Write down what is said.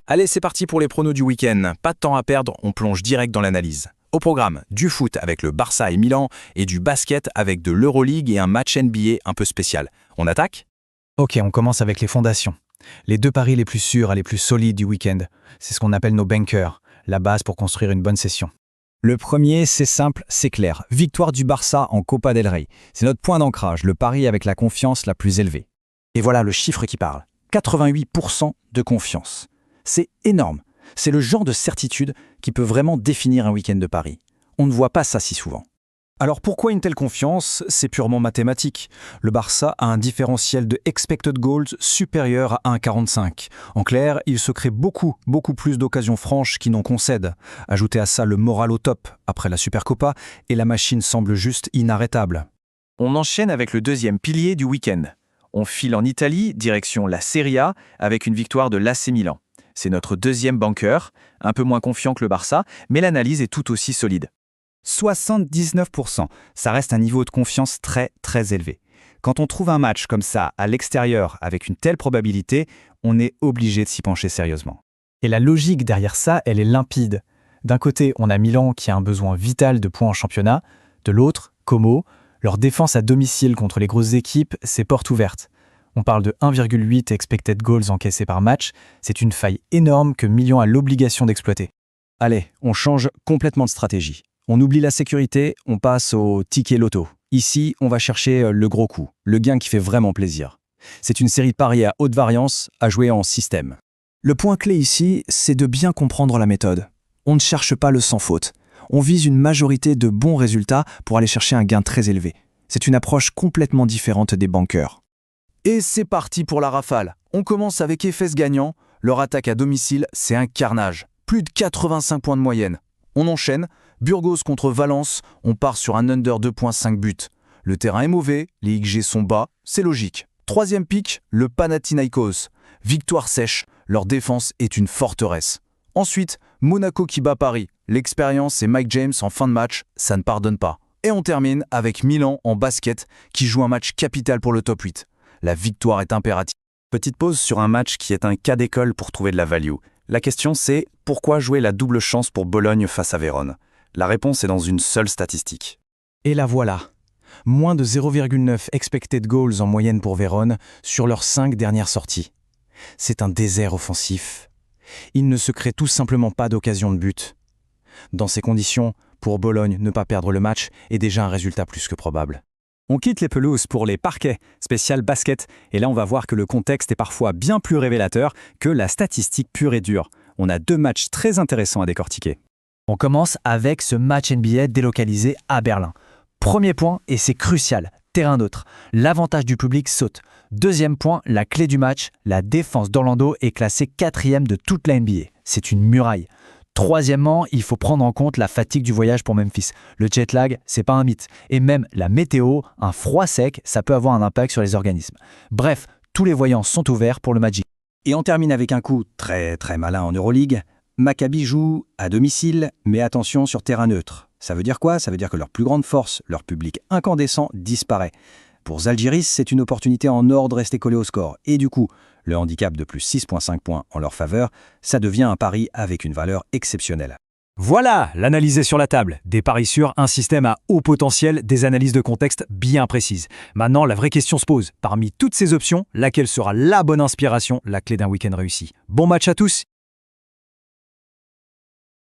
Allez, c'est parti pour les pronos du week-end. Pas de temps à perdre, on plonge direct dans l'analyse. Au programme, du foot avec le Barça et Milan et du basket avec de l'Euroleague et un match NBA un peu spécial. On attaque ? Ok, on commence avec les fondations. Les deux paris les plus sûrs et les plus solides du week-end. C'est ce qu'on appelle nos bankers, la base pour construire une bonne session. Le premier, c'est simple, c'est clair. Victoire du Barça en Copa del Rey. C'est notre point d'ancrage, le pari avec la confiance la plus élevée. Et voilà le chiffre qui parle. 88% de confiance. C'est énorme. C'est le genre de certitude qui peut vraiment définir un week-end de paris. On ne voit pas ça si souvent. Alors pourquoi une telle confiance ? C'est purement mathématique. Le Barça a un différentiel de expected goals supérieur à 1,45. En clair, il se crée beaucoup plus d'occasions franches qu'il n'en concède. Ajoutez à ça le moral au top après la Supercopa et la machine semble juste inarrêtable. On enchaîne avec le deuxième pilier du week-end. On file en Italie, direction la Serie A, avec une victoire de l'AC Milan. C'est notre deuxième banker, un peu moins confiant que le Barça, mais l'analyse est tout aussi solide. 79%, ça reste un niveau de confiance très élevé. Quand on trouve un match comme ça à l'extérieur avec une telle probabilité, on est obligé de s'y pencher sérieusement. Et la logique derrière ça, elle est limpide. D'un côté, on a Milan qui a un besoin vital de points en championnat. De l'autre, Como, leur défense à domicile contre les grosses équipes, c'est porte ouverte. On parle de 1,8 expected goals encaissés par match. C'est une faille énorme que Milan a l'obligation d'exploiter. Allez, on change complètement de stratégie. On oublie la sécurité, on passe au ticket loto. Ici, on va chercher le gros coup, le gain qui fait vraiment plaisir. C'est une série de paris à haute variance à jouer en système. Le point clé ici, c'est de bien comprendre la méthode. On ne cherche pas le sans faute. On vise une majorité de bons résultats pour aller chercher un gain très élevé. C'est une approche complètement différente des bankers. Et c'est parti pour la rafale. On commence avec Efes gagnant. Leur attaque à domicile, c'est un carnage. Plus de 85 points de moyenne. On enchaîne. Burgos contre Valence, on part sur un under 2.5 buts. Le terrain est mauvais, les XG sont bas, c'est logique. Troisième pick, le Panathinaikos. Victoire sèche, leur défense est une forteresse. Ensuite, Monaco qui bat Paris. L'expérience et Mike James en fin de match, ça ne pardonne pas. Et on termine avec Milan en basket qui joue un match capital pour le top 8. La victoire est impérative. Petite pause sur un match qui est un cas d'école pour trouver de la value. La question c'est, pourquoi jouer la double chance pour Bologne face à Vérone ? La réponse est dans une seule statistique. Et la voilà. Moins de 0,9 expected goals en moyenne pour Vérone sur leurs 5 dernières sorties. C'est un désert offensif. Il ne se crée tout simplement pas d'occasion de but. Dans ces conditions, pour Bologne, ne pas perdre le match est déjà un résultat plus que probable. On quitte les pelouses pour les parquets, spécial basket, et là on va voir que le contexte est parfois bien plus révélateur que la statistique pure et dure. On a 2 matchs très intéressants à décortiquer. On commence avec ce match NBA délocalisé à Berlin. Premier point, et c'est crucial, terrain neutre. L'avantage du public saute. Deuxième point, la clé du match, la défense d'Orlando est classée 4e de toute la NBA. C'est une muraille. Troisièmement, il faut prendre en compte la fatigue du voyage pour Memphis. Le jet lag, c'est pas un mythe. Et même la météo, un froid sec, ça peut avoir un impact sur les organismes. Bref, tous les voyants sont ouverts pour le Magic. Et on termine avec un coup très malin en Euroleague. Maccabi joue à domicile, mais attention sur terrain neutre. Ça veut dire quoi ? Ça veut dire que leur plus grande force, leur public incandescent, disparaît. Pour Zalgiris, c'est une opportunité en or de rester collé au score. Et du coup, le handicap de plus 6,5 points en leur faveur, ça devient un pari avec une valeur exceptionnelle. Voilà, l'analyse est sur la table. Des paris sûrs, un système à haut potentiel, des analyses de contexte bien précises. Maintenant, la vraie question se pose. Parmi toutes ces options, laquelle sera la bonne inspiration, la clé d'un week-end réussi ? Bon match à tous